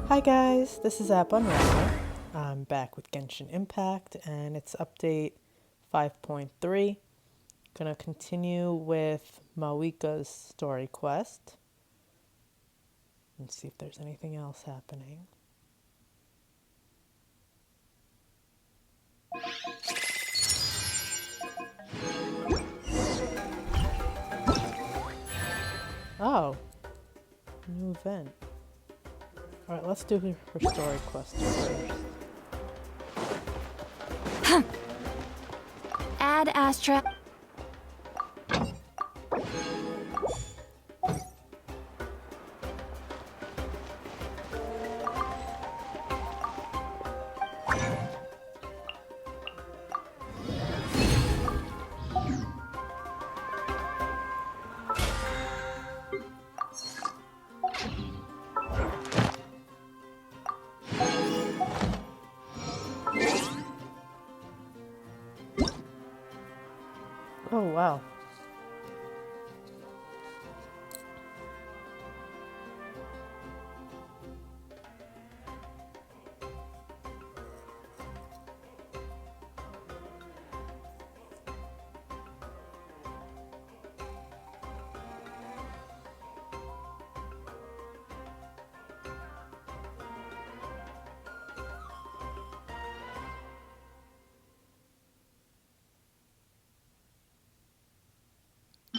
Hi guys, this is App Unravel. I'm back with Genshin Impact and it's update 5.3. Gonna continue with Mavuika's story quest and see if there's anything else happening. Oh, new event. Alright, let's do her story quest first. Add Astra. Oh wow.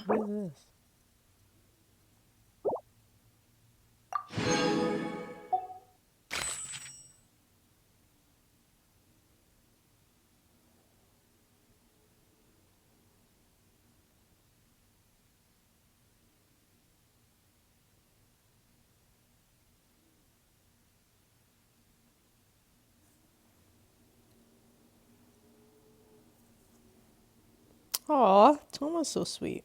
What is this? Aw, Toma's so sweet.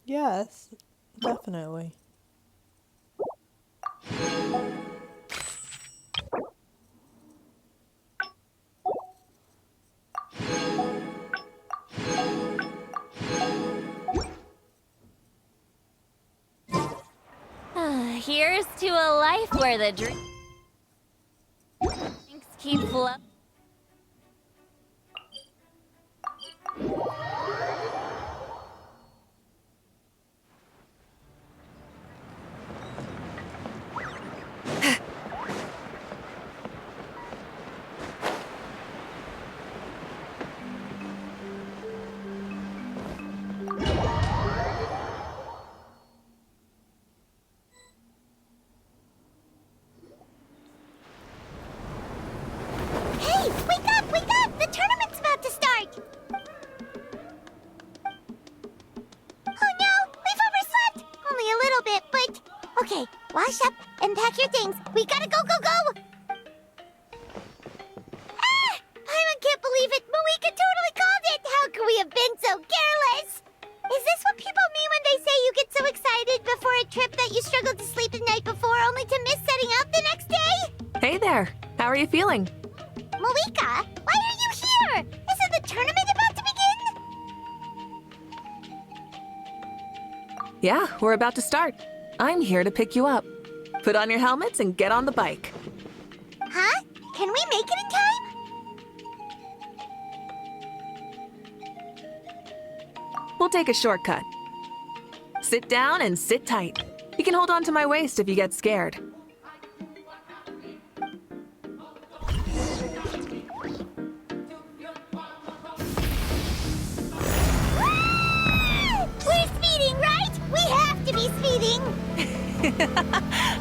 Yes, definitely. Here's to a life where the drinks keep flowing. Hey, wake up, wake up! The tournament's about to start! Oh no, we've overslept! Only a little bit, but... Okay, wash up and pack your things. We gotta go, go, go! Ah! I can't believe it! Mavuika totally called it! How could we have been so careless? Is this what people mean when they say you get so excited before a trip that you struggled to sleep the night before only to miss setting out the next day? Hey there! How are you feeling? Mavuika, why are you here? Isn't the tournament about to begin? Yeah, we're about to start. I'm here to pick you up. Put on your helmets and get on the bike. Huh? Can we make it in time? We'll take a shortcut. Sit down and sit tight. You can hold on to my waist if you get scared. We're speeding, right? We have to be speeding!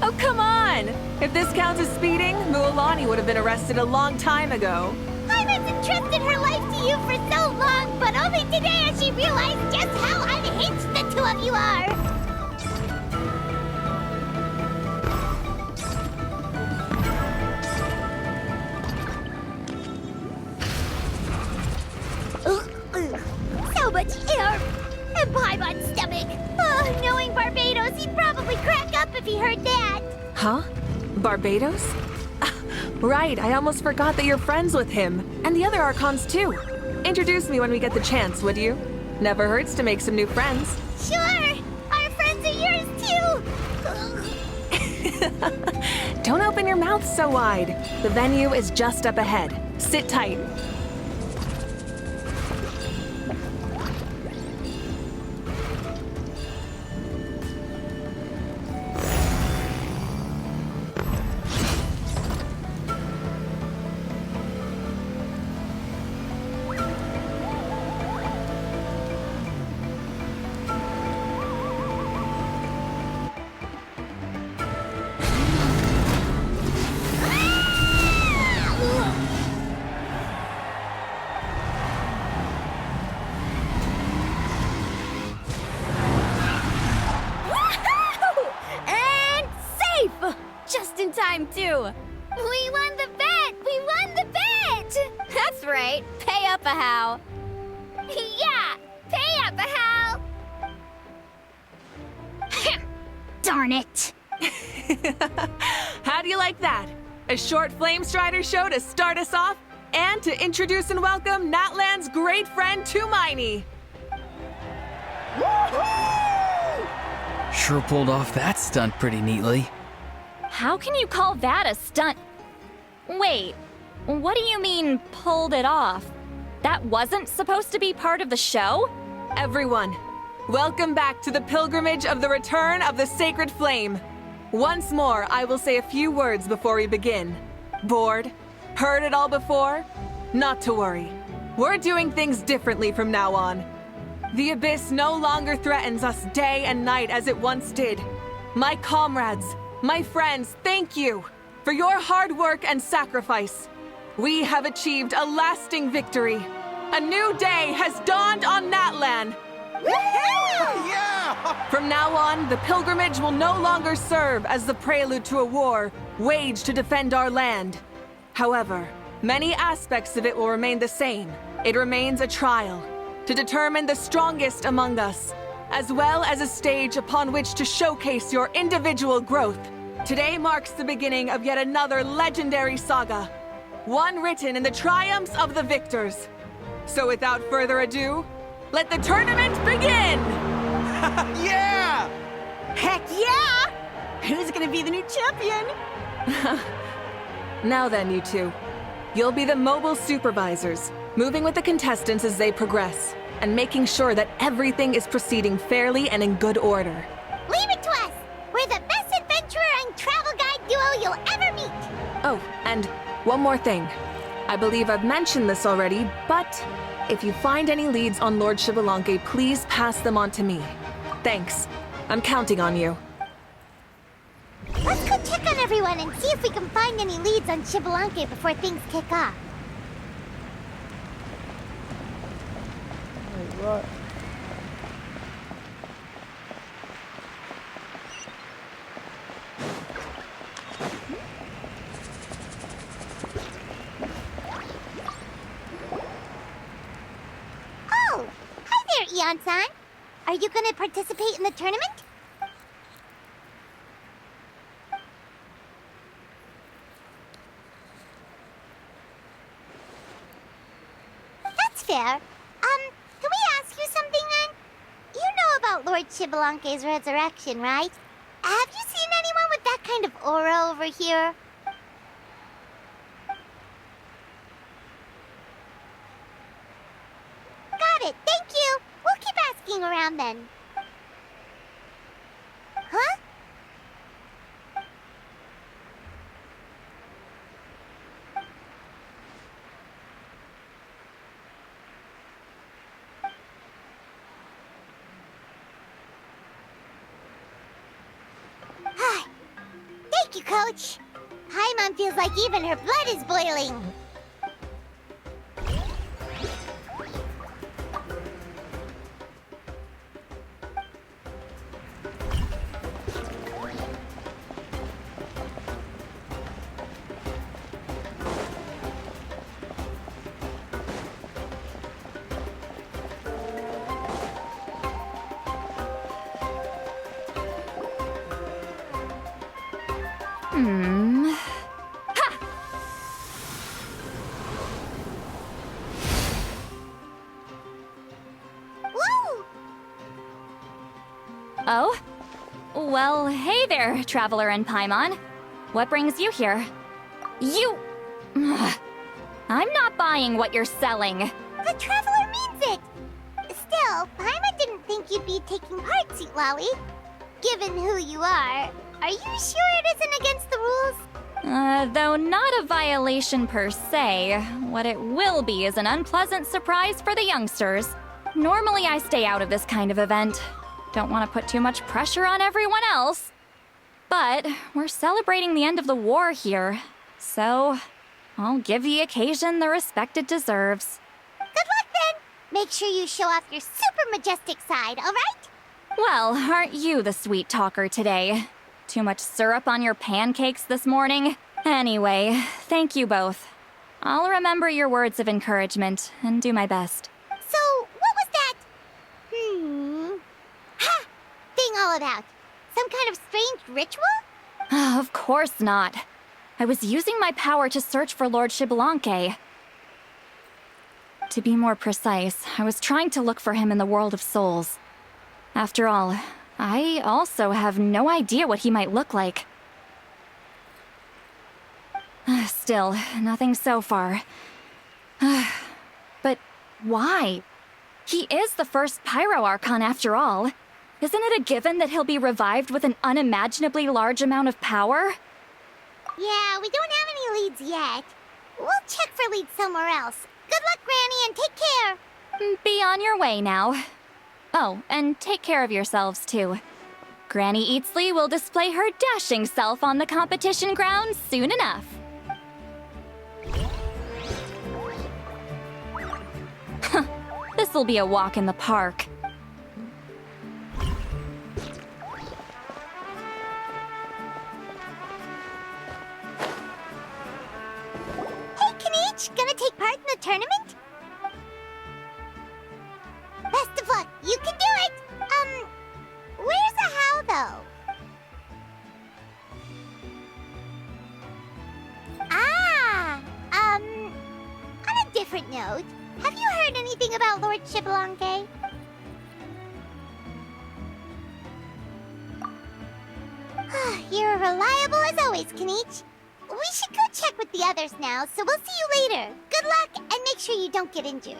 Oh, come on! If this counts as speeding, Mualani would have been arrested a long time ago. Iris entrusted her life to you for so long, but only today has she realized just how unhinged the two of you are! So much air! And Paimon's stomach! Oh, knowing Barbados, he'd probably crack up if he heard that! Huh? Barbados? Right, I almost forgot that you're friends with him. And the other Archons too. Introduce me when we get the chance, would you? Never hurts to make some new friends. Sure! Our friends are yours too! Don't open your mouth so wide. The venue is just up ahead. Sit tight. And safe! Just in time, too. We won the bet! We won the bet! That's right. Pay up a how. Yeah! Pay up, Hal! Darn it! How do you like that? A short Flame Strider show to start us off, and to introduce and welcome Natlan's great friend Tumaini. Sure pulled off that stunt pretty neatly. How can you call that a stunt? Wait, what do you mean, pulled it off? That wasn't supposed to be part of the show? Everyone, welcome back to the pilgrimage of the return of the sacred flame. Once more, I will say a few words before we begin. Bored? Heard it all before? Not to worry. We're doing things differently from now on. The abyss no longer threatens us day and night as it once did. My comrades, my friends, thank you for your hard work and sacrifice. We have achieved a lasting victory. A new day has dawned on Natlan. From now on, the pilgrimage will no longer serve as the prelude to a war waged to defend our land. However, many aspects of it will remain the same. It remains a trial to determine the strongest among us, as well as a stage upon which to showcase your individual growth. Today marks the beginning of yet another legendary saga, one written in the triumphs of the victors. So without further ado, let the tournament begin! Yeah! Heck yeah! Who's gonna be the new champion? Now then, you two. You'll be the mobile supervisors, moving with the contestants as they progress, and making sure that everything is proceeding fairly and in good order. Leave it to us! We're the best adventurer and travel guide duo you'll ever meet! Oh, and one more thing. I believe I've mentioned this already, but if you find any leads on Lord Shibalanke, please pass them on to me. Thanks. I'm counting on you. Let's go check on everyone and see if we can find any leads on Shibalanke before things kick off. Alright. Oh! Hi there, Eon-san! Are you gonna participate in the tournament? That's fair. Can we ask you something then? You know about Lord Shibalanke's resurrection, right? Have you seen anyone with that kind of aura over here? Got it, thank you. We'll keep asking around then. Huh? Thank you, Coach. Paimon feels like even her blood is boiling. Oh? Well, hey there, Traveler and Paimon. What brings you here? You... I'm not buying what you're selling. The Traveler means it! Still, Paimon didn't think you'd be taking part, Sweet Lolly. Given who you are you sure it isn't against the rules? Though not a violation per se, what it will be is an unpleasant surprise for the youngsters. Normally I stay out of this kind of event. Don't want to put too much pressure on everyone else. But we're celebrating the end of the war here, so I'll give the occasion the respect it deserves. Good luck then! Make sure you show off your super majestic side, alright? Well, aren't you the sweet talker today? Too much syrup on your pancakes this morning? Anyway, thank you both. I'll remember your words of encouragement and do my best. So, what was that? Ha! Thing all about? Some kind of strange ritual? Of course not. I was using my power to search for Lord Xbalanque. To be more precise, I was trying to look for him in the world of souls. After all, I also have no idea what he might look like. Still, nothing so far. But why? He is the first Pyro Archon after all. Isn't it a given that he'll be revived with an unimaginably large amount of power? Yeah, we don't have any leads yet. We'll check for leads somewhere else. Good luck, Granny, and take care. Be on your way now. Oh, and take care of yourselves, too. Granny Eatsley will display her dashing self on the competition grounds soon enough. This'll be a walk in the park. Hey, Kanich, gonna take part in the tournament? Best of luck, you can do it! Where's the how, though? On a different note, have you heard anything about Lord Xbalanque? You're reliable as always, Kanich. We should go check with the others now, so we'll see you later. Good luck, and make sure you don't get injured.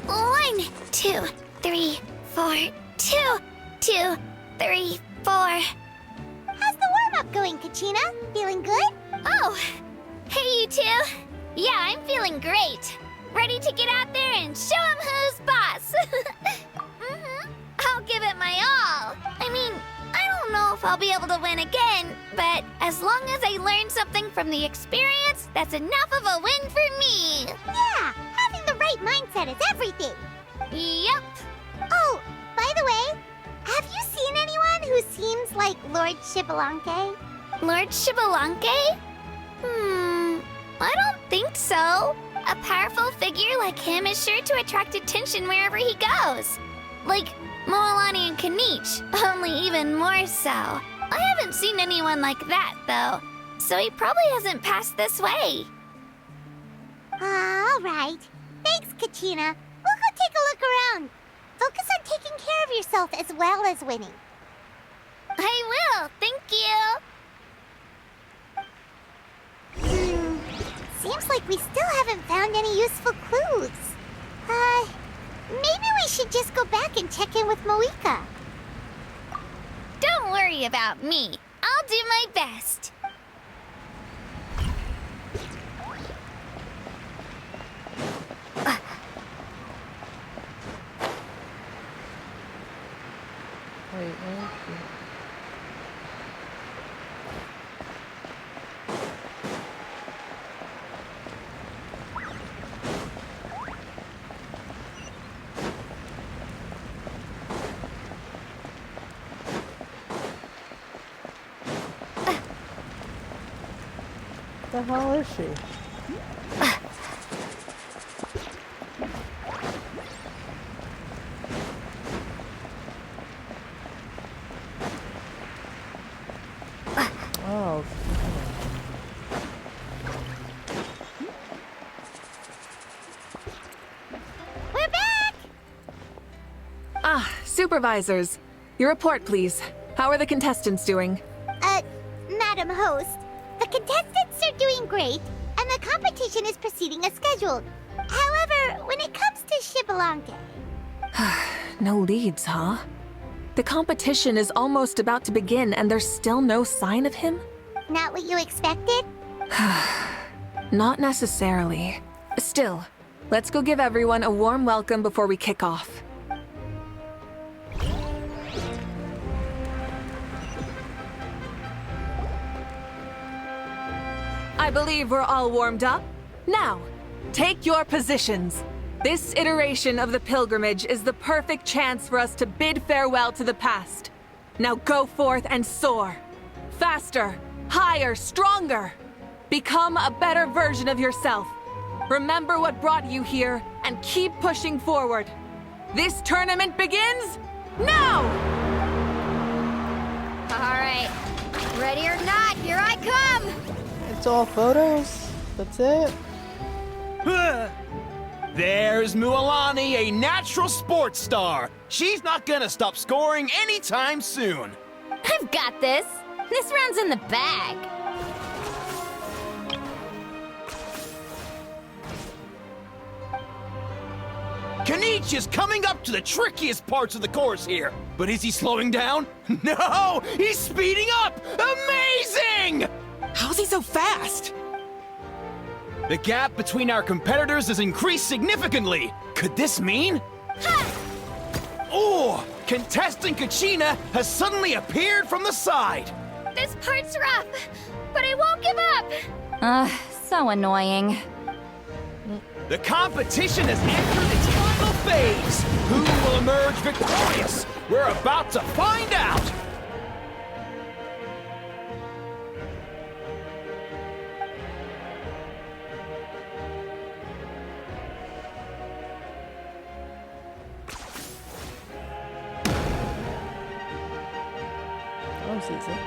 One, two, three, four. 2, 2, 3, 4. How's the warm-up going, Kachina? Feeling good? Oh, hey you two. Yeah, I'm feeling great. Ready to get out there and show 'em who's boss. I'll give it my all. I mean, I don't know if I'll be able to win again, but as long as I learn something from the experience, that's enough of a win for me. Yeah, having the right mindset is everything. Yep. Oh, by the way, have you seen anyone who seems like Lord Xbalanque? Lord Xbalanque? I don't think so. A powerful figure like him is sure to attract attention wherever he goes. Like Moalani and Kanich, only even more so. I haven't seen anyone like that, though, so he probably hasn't passed this way. All right. Thanks, Kachina. We'll go take a look around. Focus on taking care of yourself as well as winning. I will, thank you. Seems like we still haven't found any useful clues. Maybe we should just go back and check in with Mavuika. Don't worry about me. I'll do my best. Wait, where is she? The hell is she? Oh. We're back! Supervisors. Your report, please. How are the contestants doing? Madam Host, the contestants are doing great, and the competition is proceeding as scheduled. However, when it comes to Shibalanke... No leads, huh? The competition is almost about to begin and there's still no sign of him? Not what you expected? Not necessarily. Still, let's go give everyone a warm welcome before we kick off. I believe we're all warmed up. Now, take your positions. This iteration of the pilgrimage is the perfect chance for us to bid farewell to the past. Now go forth and soar. Faster, higher, stronger. Become a better version of yourself. Remember what brought you here and keep pushing forward. This tournament begins now! All right. Ready or not, here I come! It's all photos? That's it? There's Mualani, a natural sports star. She's not gonna stop scoring anytime soon. I've got this. This round's in the bag. Kenichi is coming up to the trickiest parts of the course here. But is he slowing down? No! He's speeding up! Amazing! How's he so fast? The gap between our competitors has increased significantly. Could this mean? Oh! Contestant Kachina has suddenly appeared from the side. This part's rough, but I won't give up. So annoying. The competition has entered its final phase. Who will emerge victorious? We're about to find out. That was easy.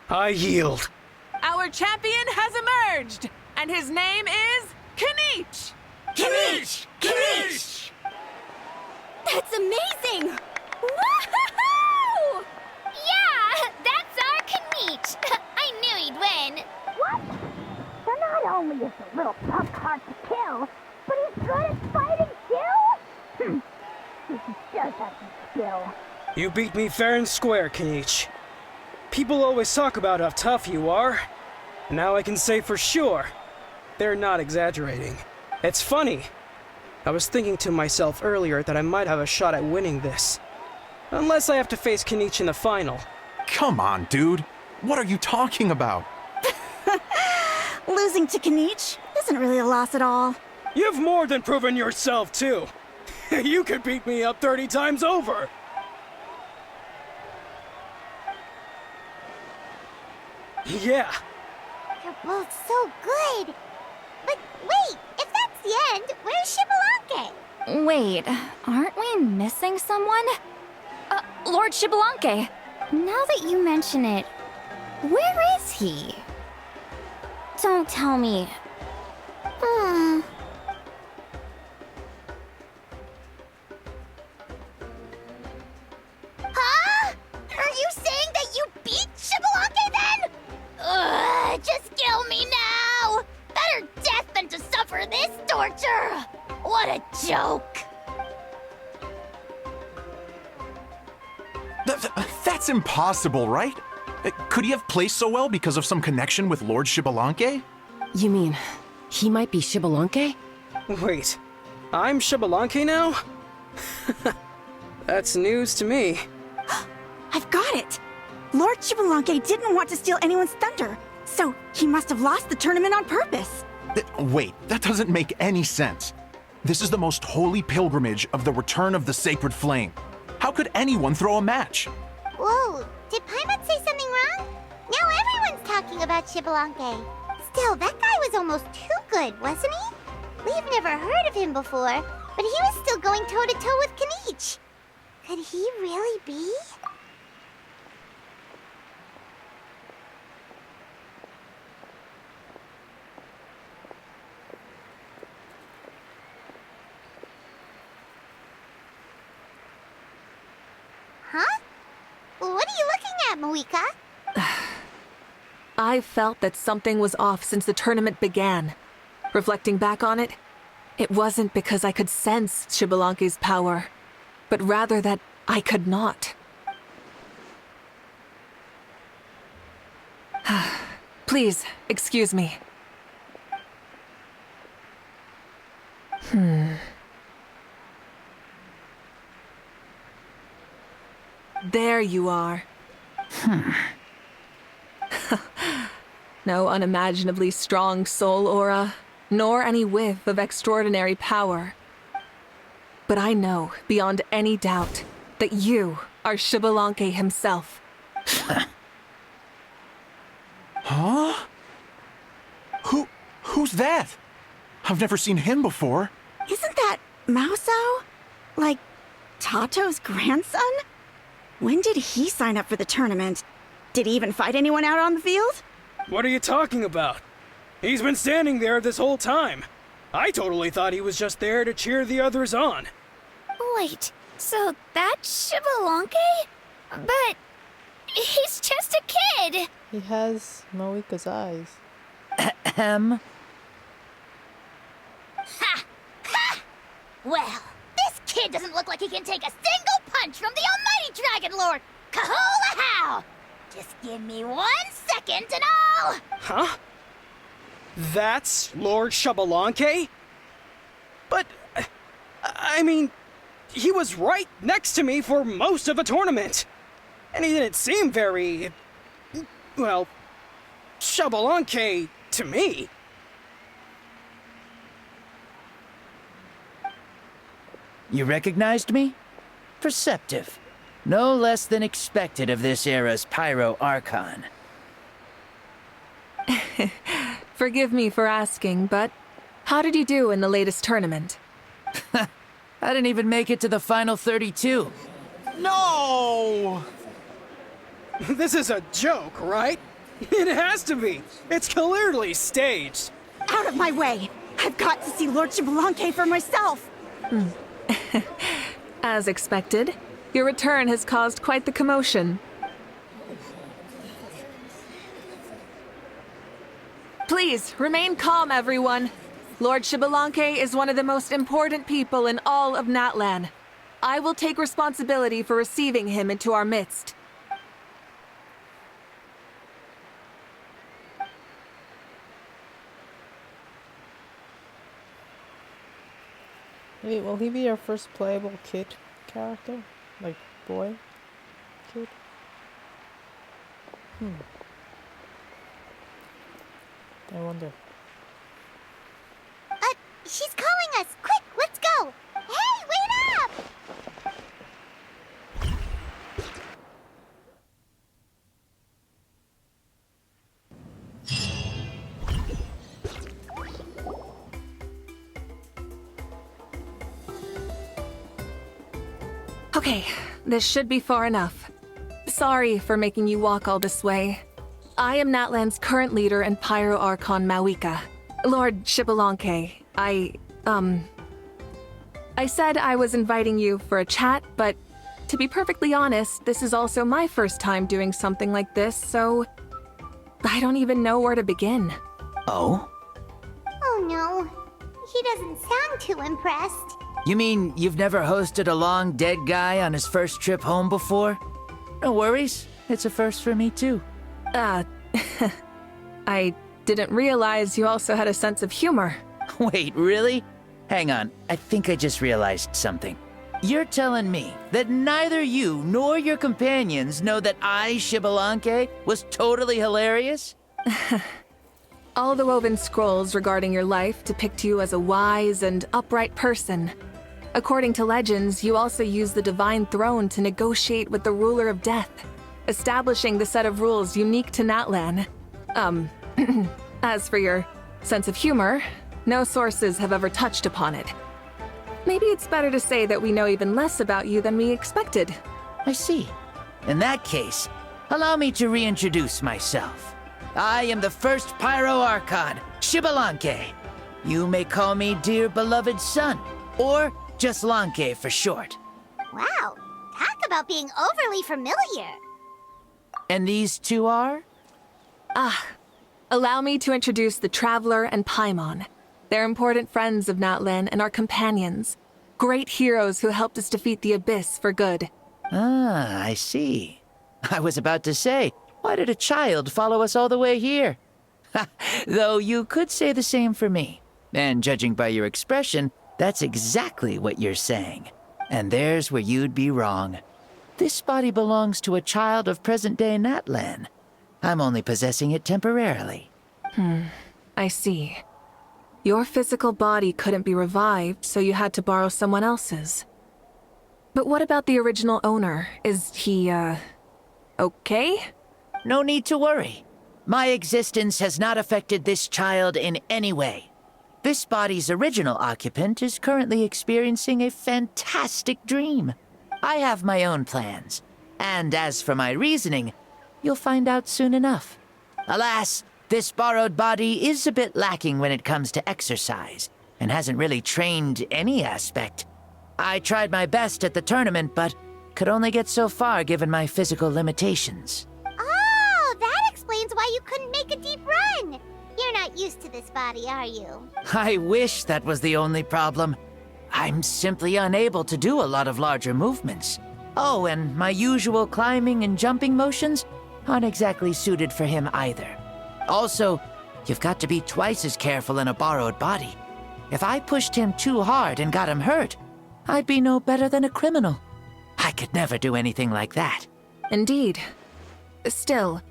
I yield. Our champion has emerged, and his name is Kenichi! Kenichi! Kenichi! That's amazing! Woohoo! Yeah, that's our Kenichi. I knew he'd win. What? So not only is the little punk hard to kill, but he's good at fighting too? He does have some skill. You beat me fair and square, Kenichi. People always talk about how tough you are. Now I can say for sure, they're not exaggerating. It's funny. I was thinking to myself earlier that I might have a shot at winning this. Unless I have to face Kenichi in the final. Come on, dude. What are you talking about? Losing to Kenichi isn't really a loss at all. You've more than proven yourself, too. You could beat me up 30 times over. Yeah. You're both so good. But wait, if that's the end, where's Shibalanke? Wait, aren't we missing someone? Lord Shibalanke. Now that you mention it, where is he? Don't tell me. Huh? Are you saying that you beat Shibalanke then? Just kill me now! Better death than to suffer this torture! What a joke! That's impossible, right? Could he have placed so well because of some connection with Lord Shibalanke? You mean, he might be Shibalanke? Wait, I'm Shibalanke now? That's news to me. I've got it! Lord Shibalanke didn't want to steal anyone's thunder, so he must have lost the tournament on purpose. Wait, that doesn't make any sense. This is the most holy pilgrimage of the return of the sacred flame. How could anyone throw a match? Whoa, did Paimon say something wrong? Now everyone's talking about Xbalanque. Still, that guy was almost too good, wasn't he? We've never heard of him before, but he was still going toe-to-toe with Kanich. Could he really be? Huh? What are you looking at, Mavuika? I felt that something was off since the tournament began. Reflecting back on it, it wasn't because I could sense Xbalanque's power, but rather that I could not. Please, excuse me. There you are. No unimaginably strong soul aura, nor any whiff of extraordinary power. But I know, beyond any doubt, that you are Xbalanque himself. Huh? Who's that? I've never seen him before. Isn't that Mauso? Like, Tato's grandson? When did he sign up for the tournament? Did he even fight anyone out on the field? What are you talking about? He's been standing there this whole time. I totally thought he was just there to cheer the others on. Wait, so that's Xbalanque? But he's just a kid. He has Mavuika's eyes. Ahem. Ha! Ha! Well, this kid doesn't look like he can take a single punch from the almighty Dragon Lord! Kahola how! Just give me 1 second and I'll... Huh? That's Lord Xbalanque? But, I mean, he was right next to me for most of the tournament. And he didn't seem very, well, Xbalanque to me. You recognized me? Perceptive. No less than expected of this era's Pyro Archon. Forgive me for asking, but how did you do in the latest tournament? I didn't even make it to the final 32. No! This is a joke, right? It has to be. It's clearly staged. Out of my way! I've got to see Lord Xbalanque for myself! As expected, your return has caused quite the commotion. Please, remain calm, everyone. Lord Xbalanque is one of the most important people in all of Natlan. I will take responsibility for receiving him into our midst. Wait, will he be our first playable kid character? Like, boy? Kid? I wonder. She's calling us! Quick, let's go! Hey, wait up! Okay, this should be far enough. Sorry for making you walk all this way. I am Natlan's current leader and Pyro Archon Mavuika. Lord Xbalanque, I said I was inviting you for a chat, but to be perfectly honest, this is also my first time doing something like this, so I don't even know where to begin. Oh? Oh no, he doesn't sound too impressed. You mean you've never hosted a long dead guy on his first trip home before? No worries. It's a first for me, too. I didn't realize you also had a sense of humor. Wait, really? Hang on. I think I just realized something. You're telling me that neither you nor your companions know that I, Xbalanque, was totally hilarious? All the woven scrolls regarding your life depict you as a wise and upright person. According to legends, you also use the divine throne to negotiate with the ruler of death, establishing the set of rules unique to Natlan. As for your sense of humor, no sources have ever touched upon it. Maybe it's better to say that we know even less about you than we expected. I see. In that case, allow me to reintroduce myself. I am the first Pyro Archon, Shibalanke. You may call me dear beloved son, or just Lanke for short. Wow, talk about being overly familiar. And these two are? Allow me to introduce the Traveler and Paimon. They're important friends of Natlan and our companions. Great heroes who helped us defeat the Abyss for good. Ah, I see. I was about to say, why did a child follow us all the way here? Though you could say the same for me. And judging by your expression, that's exactly what you're saying. And there's where you'd be wrong. This body belongs to a child of present-day Natlan. I'm only possessing it temporarily. I see. Your physical body couldn't be revived, so you had to borrow someone else's. But what about the original owner? Is he, okay? No need to worry. My existence has not affected this child in any way. This body's original occupant is currently experiencing a fantastic dream. I have my own plans, and as for my reasoning, you'll find out soon enough. Alas, this borrowed body is a bit lacking when it comes to exercise, and hasn't really trained any aspect. I tried my best at the tournament, but could only get so far given my physical limitations. Oh, that explains why you couldn't make a deep run. You're not used to this body, are you? I wish that was the only problem. I'm simply unable to do a lot of larger movements. Oh, and my usual climbing and jumping motions aren't exactly suited for him either. Also, you've got to be twice as careful in a borrowed body. If I pushed him too hard and got him hurt, I'd be no better than a criminal. I could never do anything like that. Indeed. Still,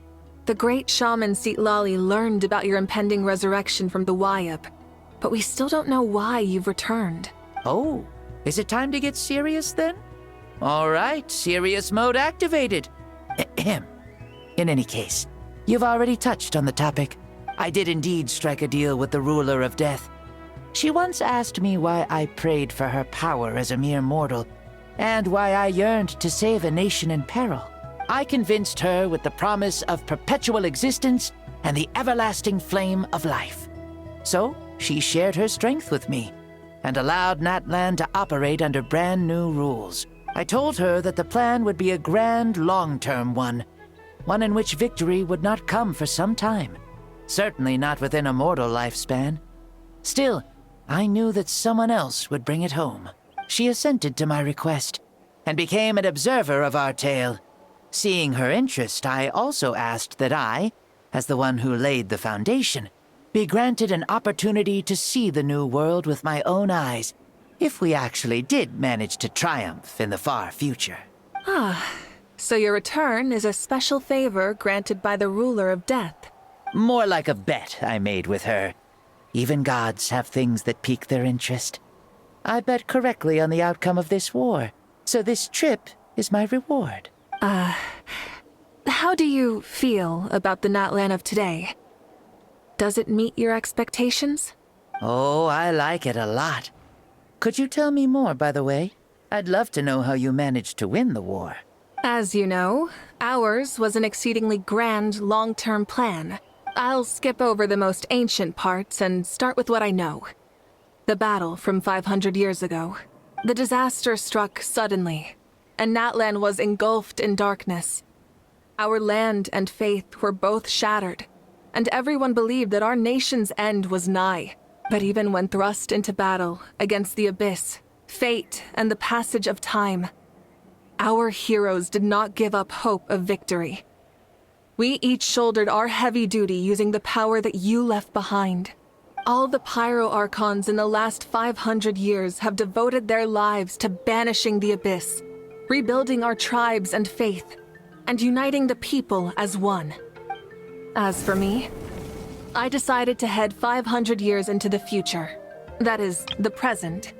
the great shaman Seatlali learned about your impending resurrection from the Wayup, but we still don't know why you've returned. Oh, is it time to get serious then? All right, serious mode activated. Ahem. In any case, you've already touched on the topic. I did indeed strike a deal with the ruler of death. She once asked me why I prayed for her power as a mere mortal, and why I yearned to save a nation in peril. I convinced her with the promise of perpetual existence and the everlasting flame of life. So, she shared her strength with me, and allowed Natlan to operate under brand new rules. I told her that the plan would be a grand, long-term one in which victory would not come for some time. Certainly not within a mortal lifespan. Still, I knew that someone else would bring it home. She assented to my request, and became an observer of our tale. Seeing her interest, I also asked that I, as the one who laid the foundation, be granted an opportunity to see the new world with my own eyes, if we actually did manage to triumph in the far future. So your return is a special favor granted by the ruler of death. More like a bet I made with her. Even gods have things that pique their interest. I bet correctly on the outcome of this war, so this trip is my reward. How do you feel about the Natlan of today? Does it meet your expectations? Oh, I like it a lot. Could you tell me more, by the way? I'd love to know how you managed to win the war. As you know, ours was an exceedingly grand, long-term plan. I'll skip over the most ancient parts and start with what I know. The battle from 500 years ago. The disaster struck suddenly, and Natlan was engulfed in darkness. Our land and faith were both shattered, and everyone believed that our nation's end was nigh. But even when thrust into battle against the Abyss, fate, and the passage of time, our heroes did not give up hope of victory. We each shouldered our heavy duty using the power that you left behind. All the Pyro Archons in the last 500 years have devoted their lives to banishing the Abyss, rebuilding our tribes and faith, and uniting the people as one. As for me, I decided to head 500 years into the future. That is, the present.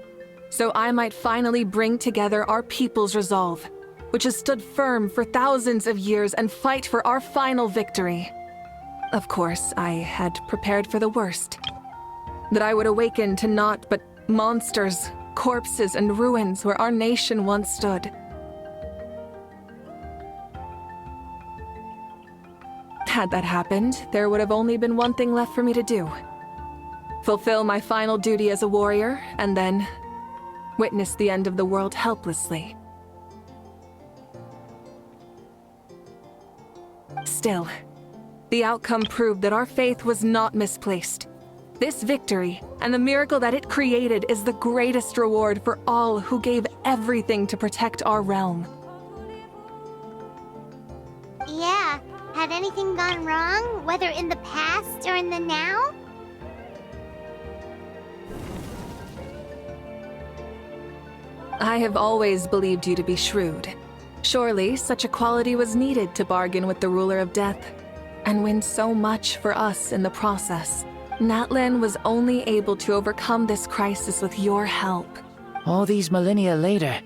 So I might finally bring together our people's resolve, which has stood firm for thousands of years, and fight for our final victory. Of course, I had prepared for the worst. That I would awaken to naught but monsters, corpses, and ruins where our nation once stood. Had that happened, there would have only been one thing left for me to do. Fulfill my final duty as a warrior, and then witness the end of the world helplessly. Still, the outcome proved that our faith was not misplaced. This victory, and the miracle that it created, is the greatest reward for all who gave everything to protect our realm. Yeah. Had anything gone wrong, whether in the past or in the now? I have always believed you to be shrewd. Surely, such a quality was needed to bargain with the ruler of death, and win so much for us in the process. Natlan was only able to overcome this crisis with your help. All these millennia later,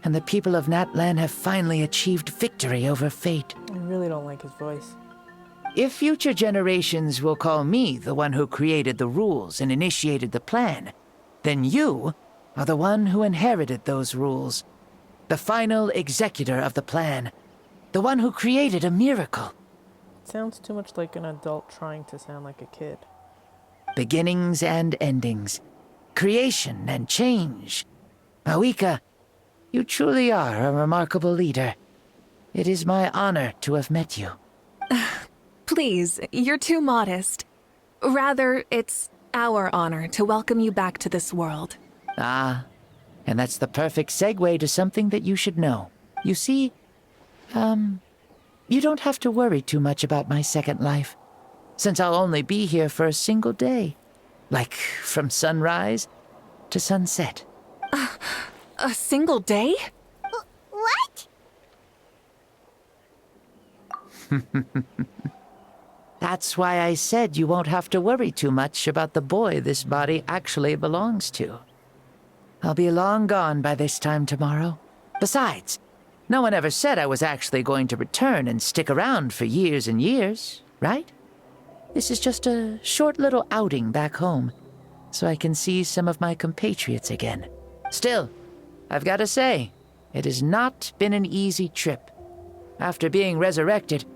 and the people of Natlan have finally achieved victory over fate. I really don't like his voice. If future generations will call me the one who created the rules and initiated the plan, then you are the one who inherited those rules. The final executor of the plan. The one who created a miracle. It sounds too much like an adult trying to sound like a kid. Beginnings and endings. Creation and change. Mavuika, you truly are a remarkable leader. It is my honor to have met you. Please, you're too modest. Rather, it's our honor to welcome you back to this world. Ah, and that's the perfect segue to something that you should know. You see, you don't have to worry too much about my second life, since I'll only be here for a single day. Like, from sunrise to sunset. A single day? What? That's why I said you won't have to worry too much about the boy this body actually belongs to. I'll be long gone by this time tomorrow. Besides, no one ever said I was actually going to return and stick around for years and years, right? This is just a short little outing back home, so I can see some of my compatriots again. Still, I've got to say, it has not been an easy trip. After being resurrected,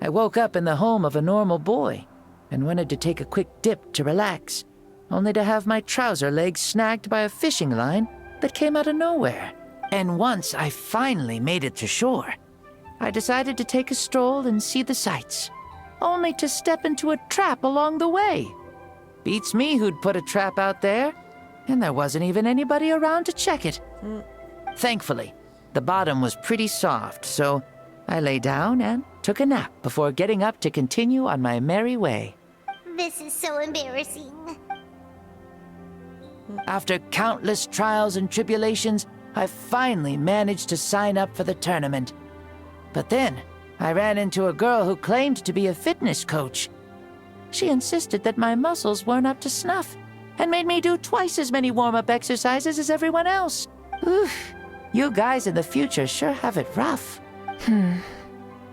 I woke up in the home of a normal boy and wanted to take a quick dip to relax, only to have my trouser legs snagged by a fishing line that came out of nowhere. And once I finally made it to shore, I decided to take a stroll and see the sights, only to step into a trap along the way. Beats me who'd put a trap out there, and there wasn't even anybody around to check it. Thankfully, the bottom was pretty soft, so I lay down and took a nap before getting up to continue on my merry way. This is so embarrassing. After countless trials and tribulations, I finally managed to sign up for the tournament. But then, I ran into a girl who claimed to be a fitness coach. She insisted that my muscles weren't up to snuff, and made me do twice as many warm-up exercises as everyone else. Oof, you guys in the future sure have it rough.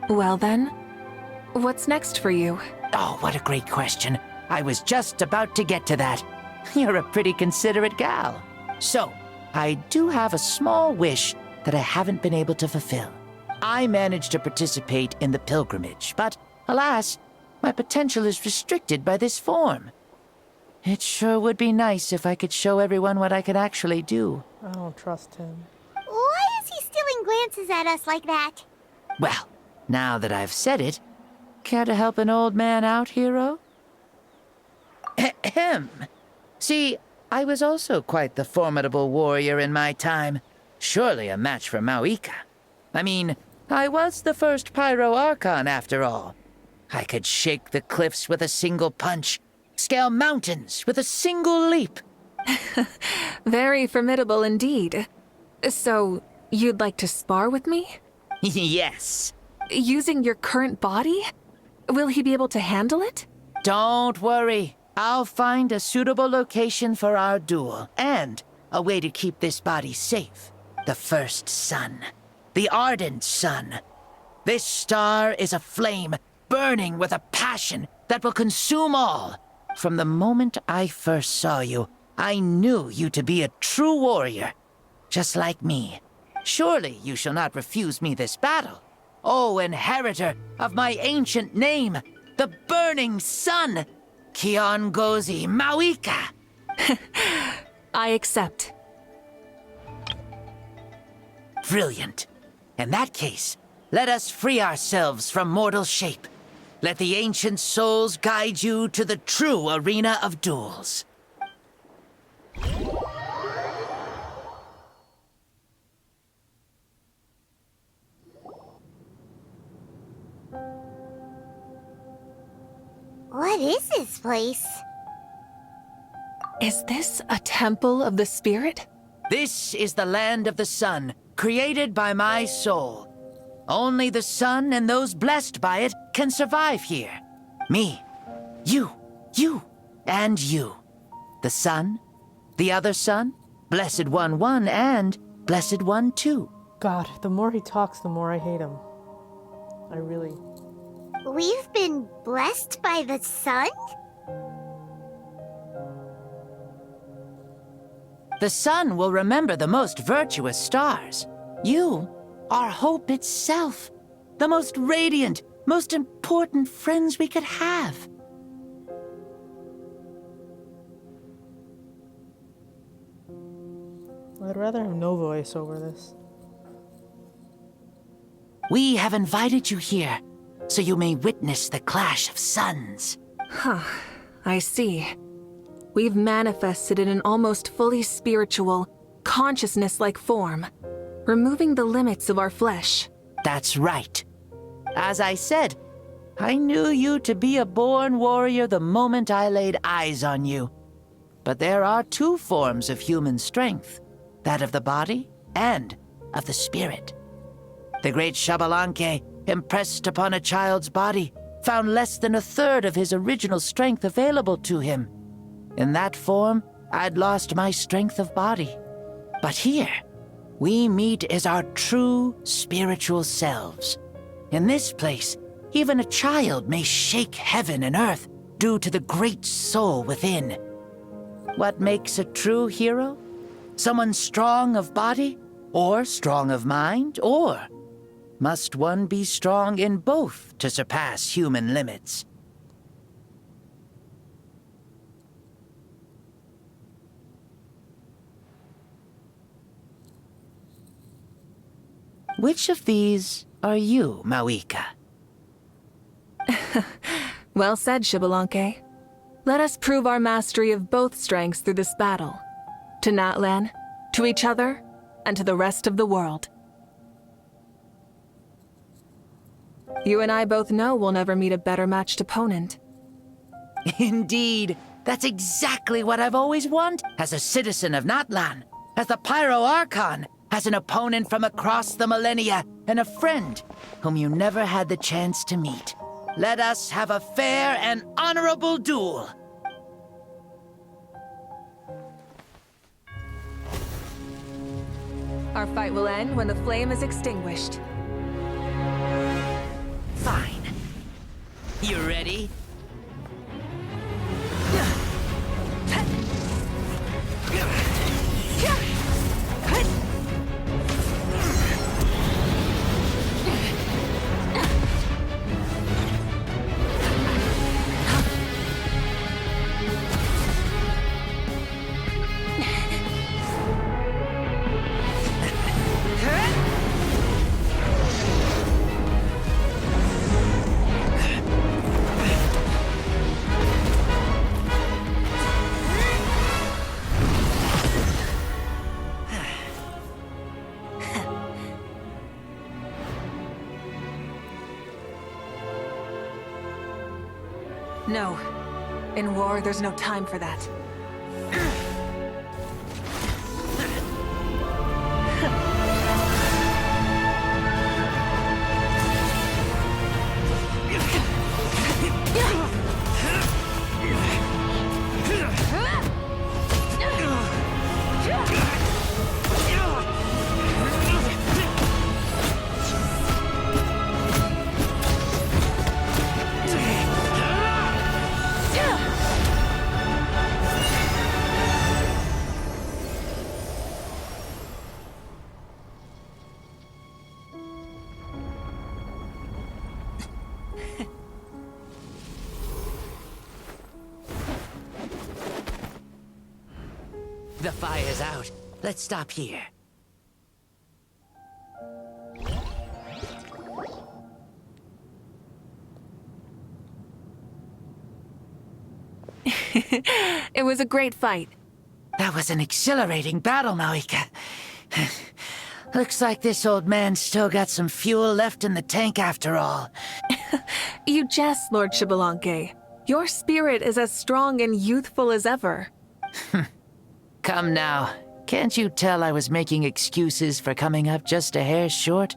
Well then, what's next for you? Oh, what a great question. I was just about to get to that. You're a pretty considerate gal. So, I do have a small wish that I haven't been able to fulfill. I managed to participate in the pilgrimage, but alas, my potential is restricted by this form. It sure would be nice if I could show everyone what I can actually do. I don't trust him. Why is he stealing glances at us like that? Well, now that I've said it, care to help an old man out, hero? Ahem. See, I was also quite the formidable warrior in my time. Surely a match for Mavuika. I mean, I was the first Pyro Archon after all. I could shake the cliffs with a single punch, scale mountains with a single leap. Very formidable indeed. So, you'd like to spar with me? Yes. Using your current body? Will he be able to handle it? Don't worry. I'll find a suitable location for our duel, and a way to keep this body safe. The first sun. The ardent sun. This star is a flame, burning with a passion that will consume all. From the moment I first saw you, I knew you to be a true warrior, just like me. Surely you shall not refuse me this battle. O inheritor of my ancient name, the burning sun, Kiongozi Mavuika. I accept. Brilliant. In that case, let us free ourselves from mortal shape. Let the ancient souls guide you to the true arena of duels. What is this place? Is this a temple of the spirit? This is the land of the sun, created by my soul. Only the sun and those blessed by it can survive here. Me, you, and you. The sun, the other sun, Blessed One 1, and Blessed One 2. God, the more he talks, the more I hate him. I really... We've been blessed by the sun? The sun will remember the most virtuous stars. You are hope itself. The most radiant, most important friends we could have. I'd rather have no voice over this. We have invited you here, so you may witness the clash of suns. Huh. I see. We've manifested in an almost fully spiritual, consciousness-like form, removing the limits of our flesh. That's right. As I said, I knew you to be a born warrior the moment I laid eyes on you. But there are two forms of human strength, that of the body and of the spirit. The great Xbalanque, impressed upon a child's body, found less than a third of his original strength available to him. In that form, I'd lost my strength of body. But here, we meet as our true spiritual selves. In this place, even a child may shake heaven and earth due to the great soul within. What makes a true hero? Someone strong of body, or strong of mind, or must one be strong in both to surpass human limits? Which of these are you, Mavuika? Well said, Xbalanque. Let us prove our mastery of both strengths through this battle. To Natlan, to each other, and to the rest of the world. You and I both know we'll never meet a better matched opponent. Indeed, that's exactly what I've always wanted. As a citizen of Natlan, as the Pyro Archon, as an opponent from across the millennia, and a friend whom you never had the chance to meet. Let us have a fair and honorable duel. Our fight will end when the flame is extinguished. Fine. You ready? No. In war, there's no time for that. The fire's out. Let's stop here. It was a great fight. That was an exhilarating battle, Mavuika. Looks like this old man's still got some fuel left in the tank after all. You jest, Lord Xbalanque. Your spirit is as strong and youthful as ever. Come now. Can't you tell I was making excuses for coming up just a hair short?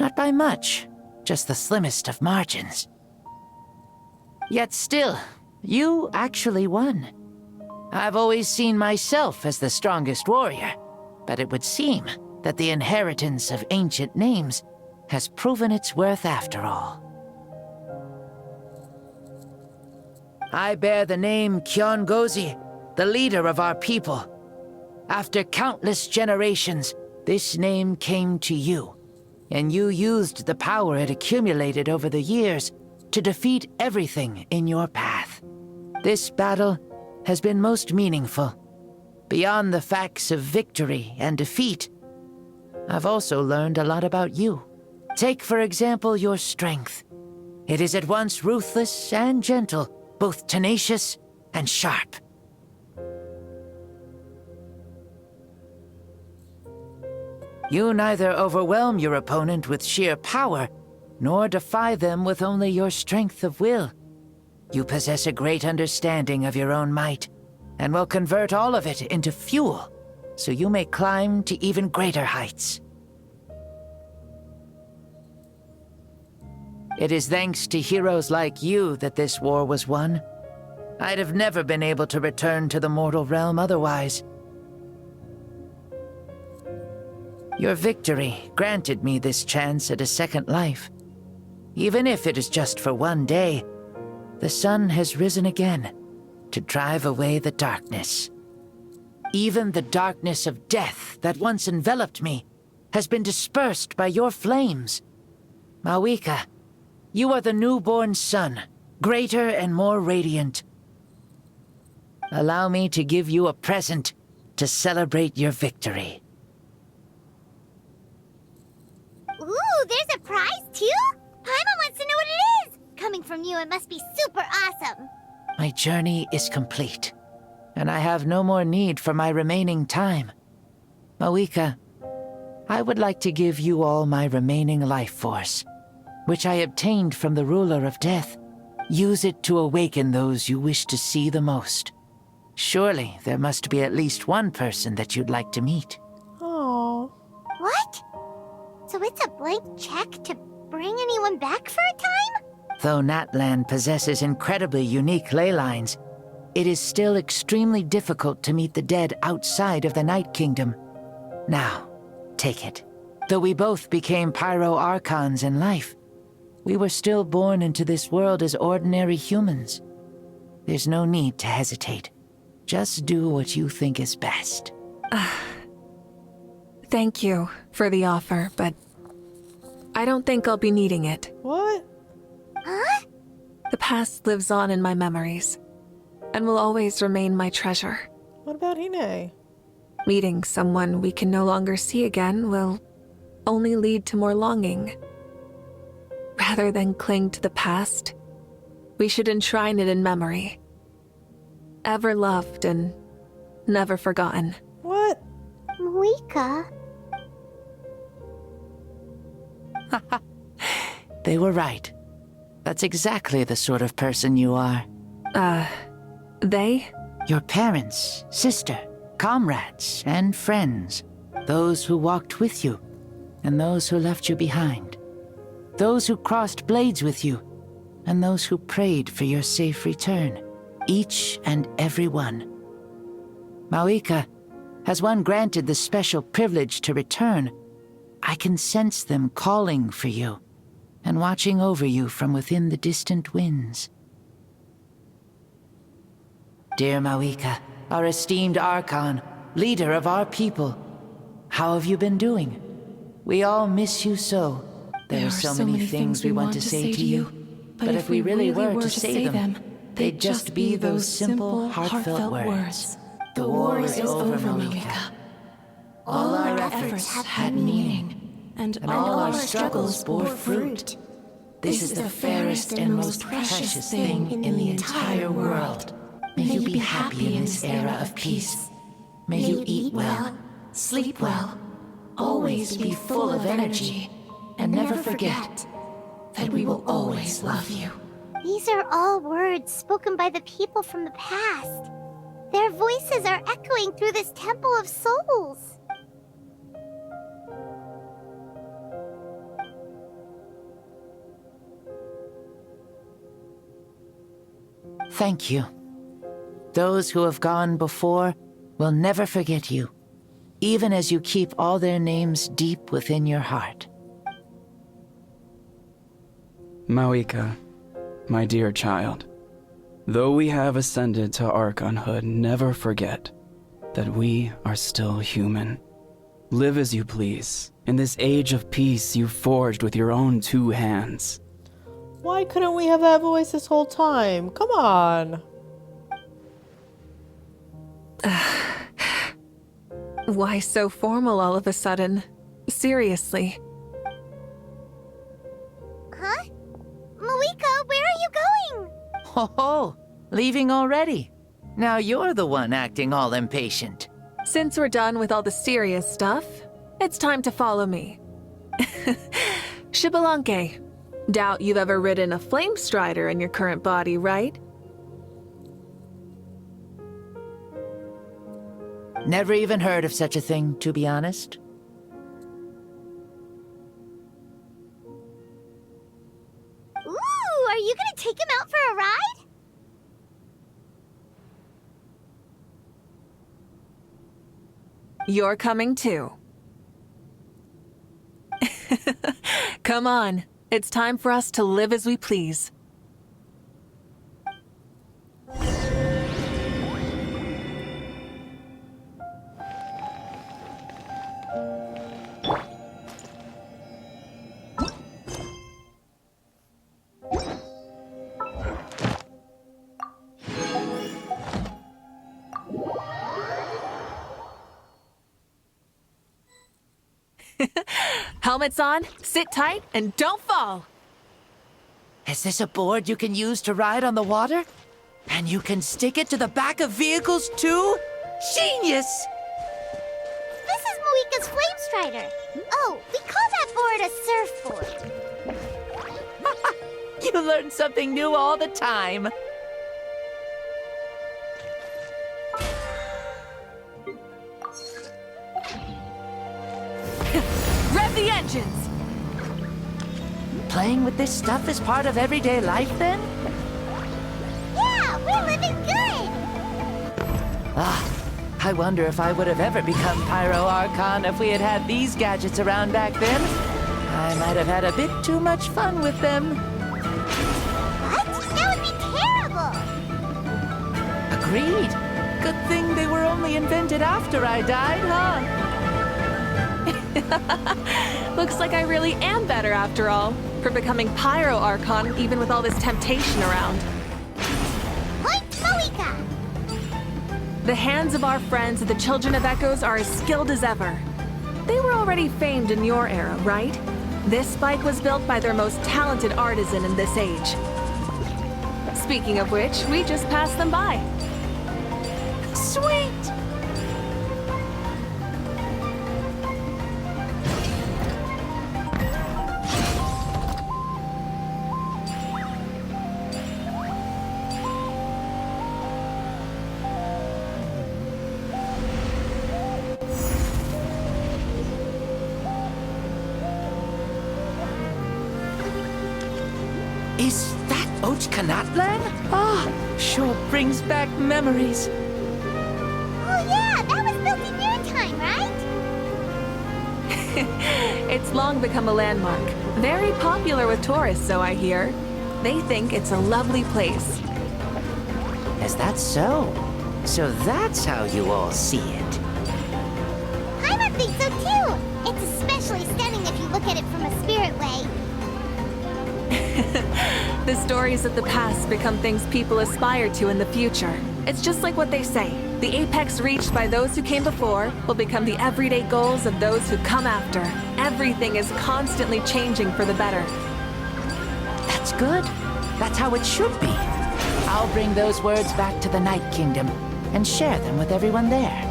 Not by much. Just the slimmest of margins. Yet still, you actually won. I've always seen myself as the strongest warrior, but it would seem that the inheritance of ancient names has proven its worth after all. I bear the name Kiongozi, the leader of our people. After countless generations, this name came to you, and you used the power it accumulated over the years to defeat everything in your path. This battle has been most meaningful. Beyond the facts of victory and defeat, I've also learned a lot about you. Take, for example, your strength. It is at once ruthless and gentle, both tenacious and sharp. You neither overwhelm your opponent with sheer power, nor defy them with only your strength of will. You possess a great understanding of your own might, and will convert all of it into fuel, so you may climb to even greater heights. It is thanks to heroes like you that this war was won. I'd have never been able to return to the mortal realm otherwise. Your victory granted me this chance at a second life. Even if it is just for one day, the sun has risen again to drive away the darkness. Even the darkness of death that once enveloped me has been dispersed by your flames. Mavuika, you are the newborn sun, greater and more radiant. Allow me to give you a present to celebrate your victory. Ooh, there's a prize too? Paimon wants to know what it is! Coming from you, it must be super awesome. My journey is complete, and I have no more need for my remaining time. Mavuika, I would like to give you all my remaining life force, which I obtained from the ruler of death. Use it to awaken those you wish to see the most. Surely there must be at least one person that you'd like to meet. Oh. What? So it's a blank check to bring anyone back for a time? Though Natlan possesses incredibly unique ley lines, it is still extremely difficult to meet the dead outside of the Night Kingdom. Now, take it. Though we both became Pyro-Archons in life, we were still born into this world as ordinary humans. There's no need to hesitate. Just do what you think is best. Thank you for the offer, but I don't think I'll be needing it. What? Huh? The past lives on in my memories, and will always remain my treasure. What about Hine? Meeting someone we can no longer see again will only lead to more longing. Rather than cling to the past, we should enshrine it in memory. Ever loved and never forgotten. What? Mavuika? They were right. That's exactly the sort of person you are. They? Your parents, sister, comrades, and friends. Those who walked with you, and those who left you behind. Those who crossed blades with you, and those who prayed for your safe return. Each and every one. Mavuika, has one granted the special privilege to return, I can sense them calling for you, and watching over you from within the distant winds. Dear Mavuika, our esteemed Archon, leader of our people, how have you been doing? We all miss you so. There are so many things we want to say to you, but if we really were to say them, they'd just be those simple, heartfelt words. The war is over, Mavuika. All our efforts had meaning, and all our struggles bore fruit. This is the fairest and most precious thing in the entire world. May you be happy in this era of peace. May you eat well, sleep well, always be full of energy, and never forget that we will always love you. These are all words spoken by the people from the past. Their voices are echoing through this Temple of Souls. Thank you. Those who have gone before will never forget you, even as you keep all their names deep within your heart. Mavuika, my dear child, though we have ascended to Archonhood, never forget that we are still human. Live as you please, in this age of peace you forged with your own 2 hands. Why couldn't we have that voice this whole time? Come on. Why so formal all of a sudden? Seriously. Huh? Mavuika, where are you going? Oh, leaving already? Now you're the one acting all impatient. Since we're done with all the serious stuff, it's time to follow me. Shibalanke, doubt you've ever ridden a flame strider in your current body, right? Never even heard of such a thing, to be honest. Ooh, are you gonna take him out for a ride? You're coming too. Come on, it's time for us to live as we please. Helmets on, sit tight, and don't fall! Is this a board you can use to ride on the water? And you can stick it to the back of vehicles too? Genius! This is Mavuika's Flame Strider. Oh, we call that board a surfboard. You learn something new all the time. Rev the engines! Playing with this stuff is part of everyday life, then? Yeah, we're living good! I wonder if I would have ever become Pyro Archon if we had had these gadgets around back then. I might have had a bit too much fun with them. What? That would be terrible! Agreed. Good thing they were only invented after I died, huh? Looks like I really am better after all, for becoming Pyro Archon even with all this temptation around. Point Mavuika! The hands of our friends the Children of Echoes are as skilled as ever. They were already famed in your era, right? This bike was built by their most talented artisan in this age. Speaking of which, we just passed them by. Sweet! Is that Natlan? Sure brings back memories. Oh yeah, that was built in your time, right? It's long become a landmark. Very popular with tourists, so I hear. They think it's a lovely place. Is that so? So that's how you all see it. Paimon thinks so too! It's especially stunning if you look at it from a spirit way. The stories of the past become things people aspire to in the future. It's just like what they say. The apex reached by those who came before will become the everyday goals of those who come after. Everything is constantly changing for the better. That's good. That's how it should be. I'll bring those words back to the Night Kingdom and share them with everyone there.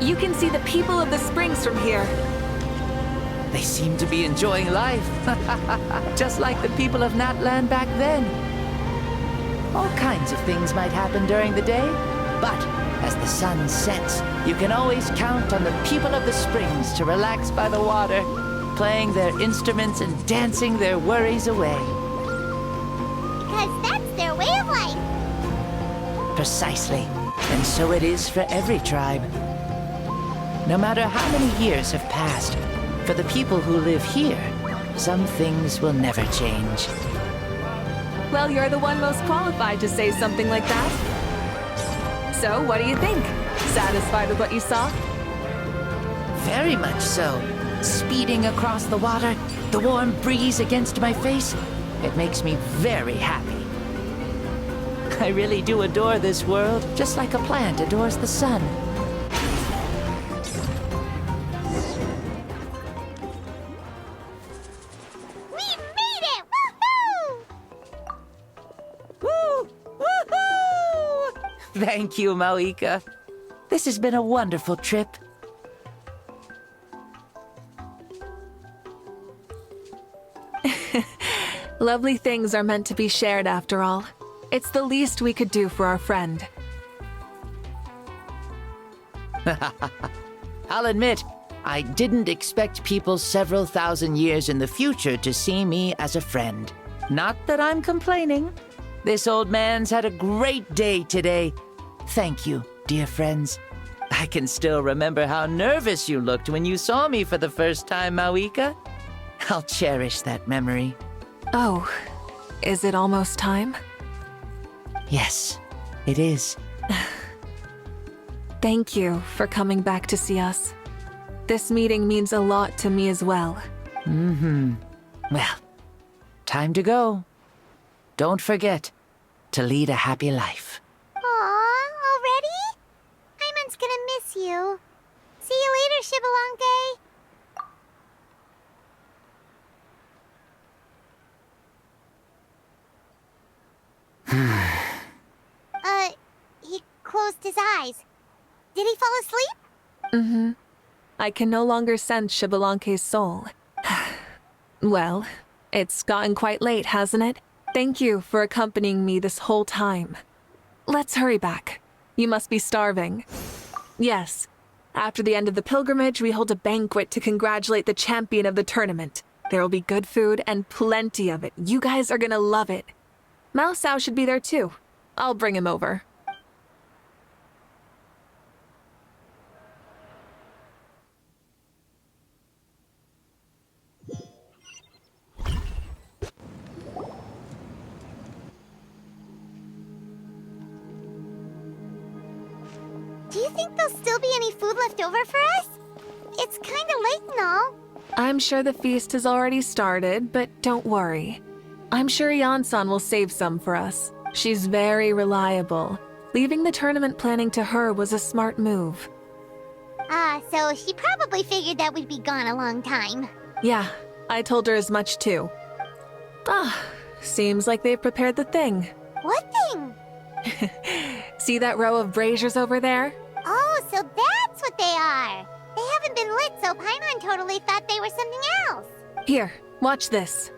You can see the people of the springs from here. They seem to be enjoying life. Just like the people of Natlan back then. All kinds of things might happen during the day, but as the sun sets, you can always count on the people of the springs to relax by the water, playing their instruments and dancing their worries away. Because that's their way of life. Precisely. And so it is for every tribe. No matter how many years have passed, for the people who live here, some things will never change. Well, you're the one most qualified to say something like that. So, what do you think? Satisfied with what you saw? Very much so. Speeding across the water, the warm breeze against my face, it makes me very happy. I really do adore this world, just like a plant adores the sun. Thank you, Mavuika. This has been a wonderful trip. Lovely things are meant to be shared after all. It's the least we could do for our friend. I'll admit, I didn't expect people several thousand years in the future to see me as a friend. Not that I'm complaining. This old man's had a great day today. Thank you, dear friends. I can still remember how nervous you looked when you saw me for the first time, Mavuika. I'll cherish that memory. Oh, is it almost time? Yes, it is. Thank you for coming back to see us. This meeting means a lot to me as well. Well, time to go. Don't forget to lead a happy life. Aw, already? Hyman's gonna miss you. See you later, Shibalonke. He closed his eyes. Did he fall asleep? I can no longer sense Shibalonke's soul. Well, it's gotten quite late, hasn't it? Thank you for accompanying me this whole time. Let's hurry back. You must be starving. Yes. After the end of the pilgrimage, we hold a banquet to congratulate the champion of the tournament. There will be good food and plenty of it. You guys are gonna love it. Mao Sao should be there too. I'll bring him over. Do you think there'll still be any food left over for us? It's kinda late and all. I'm sure the feast has already started, but don't worry. I'm sure Yansan will save some for us. She's very reliable. Leaving the tournament planning to her was a smart move. So she probably figured that we'd be gone a long time. Yeah, I told her as much too. Seems like they've prepared the thing. What thing? See that row of braziers over there? Oh, so that's what they are. They haven't been lit, so Paimon totally thought they were something else. Here, watch this.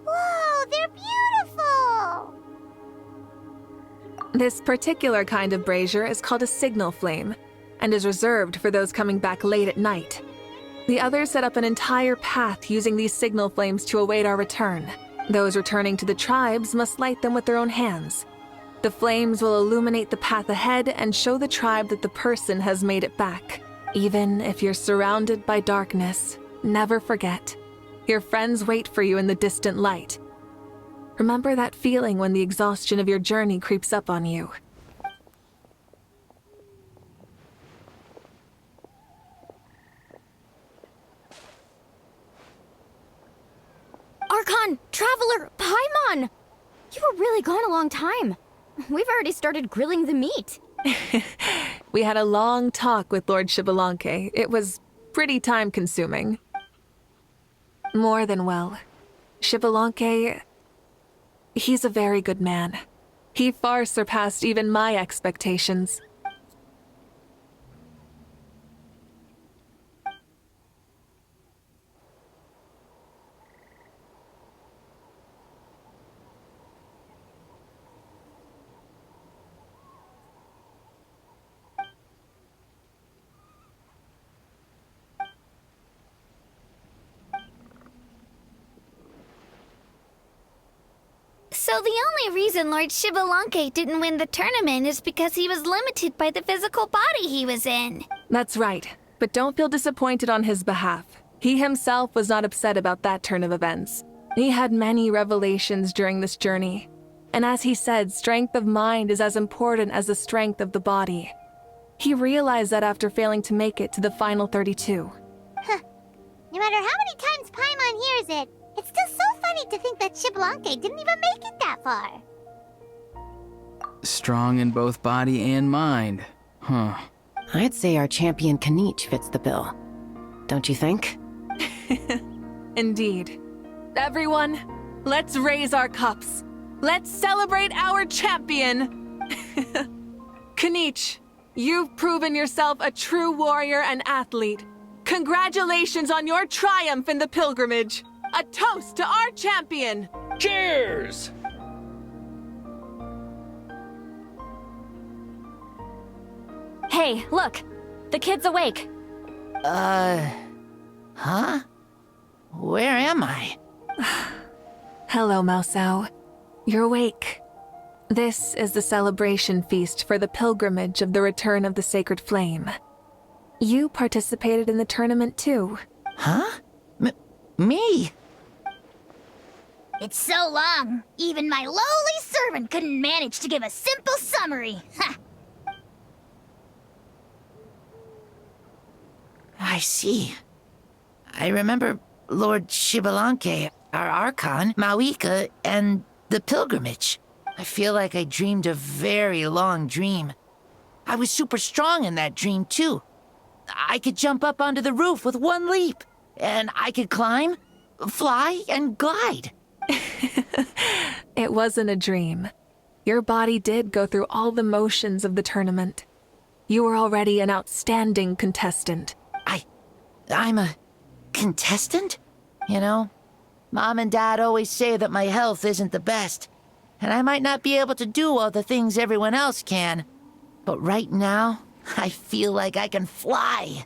Whoa, they're beautiful! This particular kind of brazier is called a signal flame, and is reserved for those coming back late at night. The others set up an entire path using these signal flames to await our return. Those returning to the tribes must light them with their own hands. The flames will illuminate the path ahead and show the tribe that the person has made it back. Even if you're surrounded by darkness, never forget. Your friends wait for you in the distant light. Remember that feeling when the exhaustion of your journey creeps up on you. Archon, Traveler, Paimon! You were really gone a long time. We've already started grilling the meat. We had a long talk with Lord Xbalanque. It was pretty time-consuming. More than well. Xbalanque, he's a very good man. He far surpassed even my expectations. So the only reason Lord Xbalanque didn't win the tournament is because he was limited by the physical body he was in. That's right, but don't feel disappointed on his behalf. He himself was not upset about that turn of events. He had many revelations during this journey. And as he said, strength of mind is as important as the strength of the body. He realized that after failing to make it to the final 32. No matter how many times Paimon hears it, it's still so funny to think that Xbalanque didn't even make it that far. Strong in both body and mind. Huh. I'd say our champion Kanich fits the bill. Don't you think? Indeed. Everyone, let's raise our cups. Let's celebrate our champion! Kanich, you've proven yourself a true warrior and athlete. Congratulations on your triumph in the pilgrimage. A toast to our champion! Cheers! Hey, look! The kid's awake. Huh? Where am I? Hello, Mausau. You're awake. This is the celebration feast for the pilgrimage of the return of the Sacred Flame. You participated in the tournament too. Huh? Me? It's so long, even my lowly servant couldn't manage to give a simple summary. Ha! I see. I remember Lord Xbalanque, our Archon, Mavuika, and the pilgrimage. I feel like I dreamed a very long dream. I was super strong in that dream, too. I could jump up onto the roof with one leap, and I could climb, fly, and glide. It wasn't a dream. Your body did go through all the motions of the tournament. You were already an outstanding contestant. I'm a contestant? You know, Mom and Dad always say that my health isn't the best, and I might not be able to do all the things everyone else can. But right now, I feel like I can fly.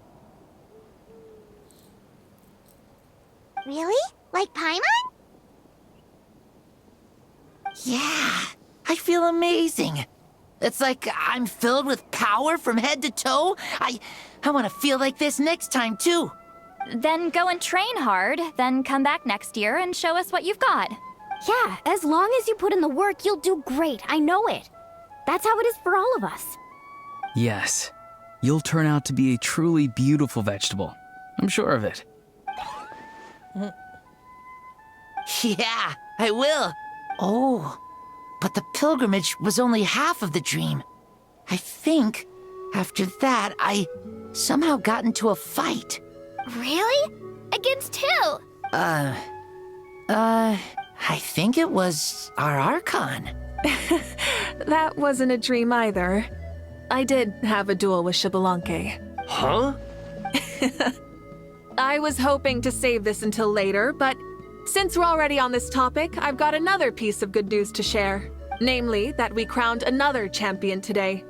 Really? Like Paimon? Yeah, I feel amazing. It's like I'm filled with power from head to toe. I want to feel like this next time, too. Then go and train hard, then come back next year and show us what you've got. Yeah, as long as you put in the work, you'll do great. I know it. That's how it is for all of us. Yes. You'll turn out to be a truly beautiful vegetable. I'm sure of it. Yeah, I will. Oh, but the pilgrimage was only half of the dream. I think after that, I somehow got into a fight. Really? Against who? I think it was our Archon. That wasn't a dream either. I did have a duel with Xbalanque. Huh? I was hoping to save this until later, but since we're already on this topic, I've got another piece of good news to share. Namely, that we crowned another champion today.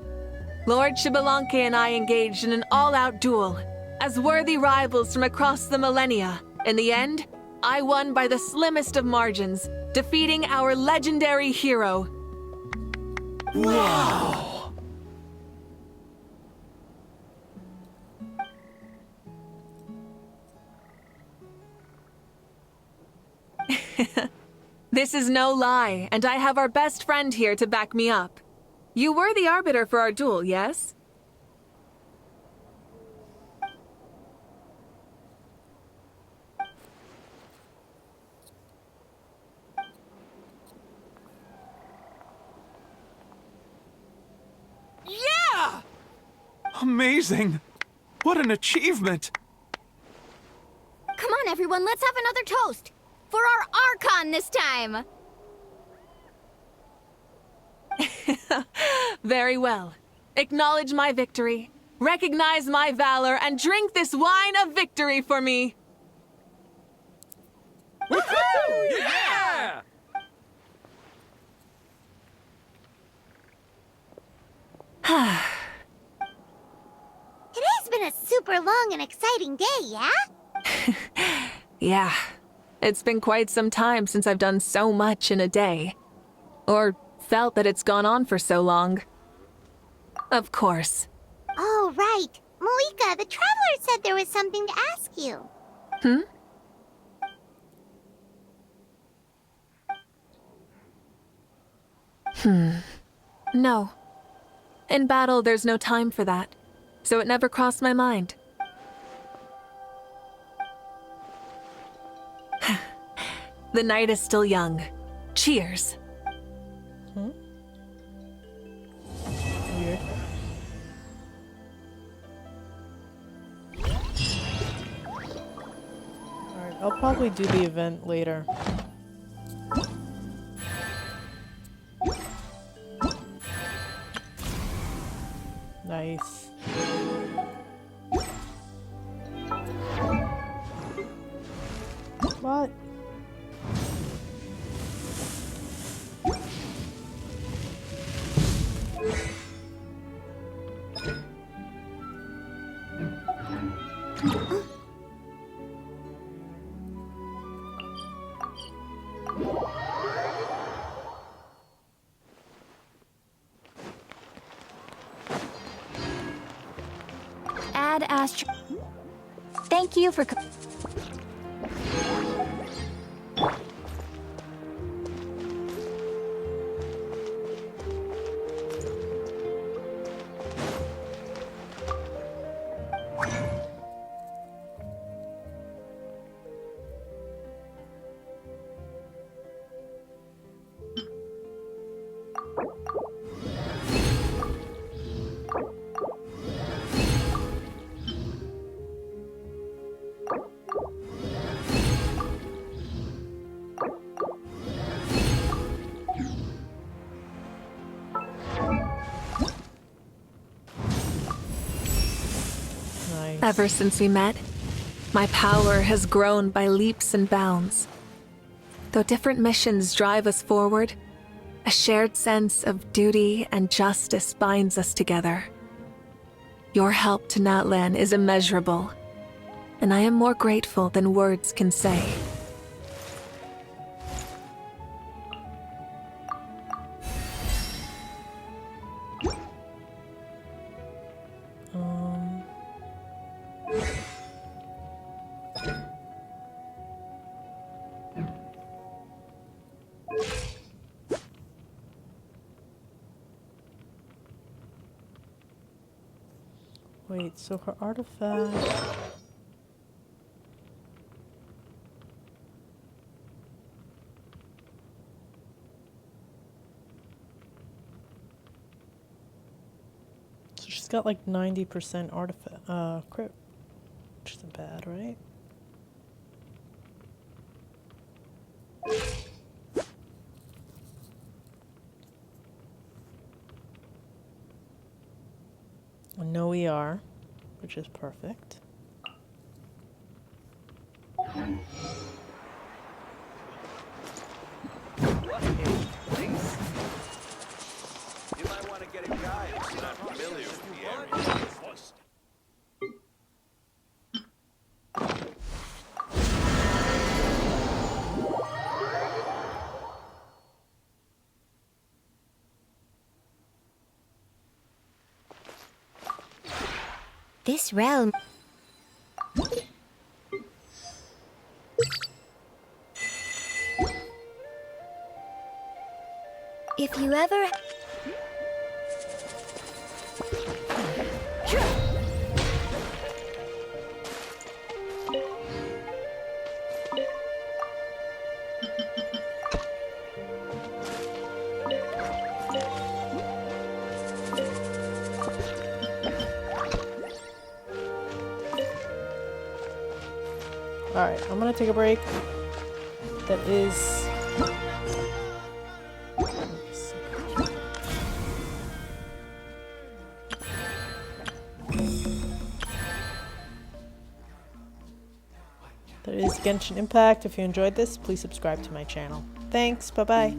Lord Xbalanque and I engaged in an all-out duel. As worthy rivals from across the millennia, in the end, I won by the slimmest of margins, defeating our legendary hero. Wow! This is no lie, and I have our best friend here to back me up. You were the arbiter for our duel, yes? Yeah! Amazing! What an achievement! Come on, everyone, let's have another toast. For our Archon this time. Very well. Acknowledge my victory, recognize my valor, and drink this wine of victory for me. Woohoo! Yeah! It has been a super long and exciting day, yeah? Yeah, it's been quite some time since I've done so much in a day. Or felt that it's gone on for so long. Of course. Oh, right. Mavuika, the Traveler said there was something to ask you. No. In battle, there's no time for that, so it never crossed my mind. The night is still young. Cheers. Weird. Alright, I'll probably do the event later. Nice. What? Ad Astra. Thank you for. Nice. Ever since we met, my power has grown by leaps and bounds. Though different missions drive us forward, a shared sense of duty and justice binds us together. Your help to Natlan is immeasurable, and I am more grateful than words can say. Wait, so her artifact. So she's got like 90% artifact crit, which isn't bad, right? No ER, which is perfect. You might want to get a guide who's not familiar with the area. This realm... If you ever... Alright, I'm gonna take a break. That is... That is Genshin Impact. If you enjoyed this, please subscribe to my channel. Thanks, bye-bye.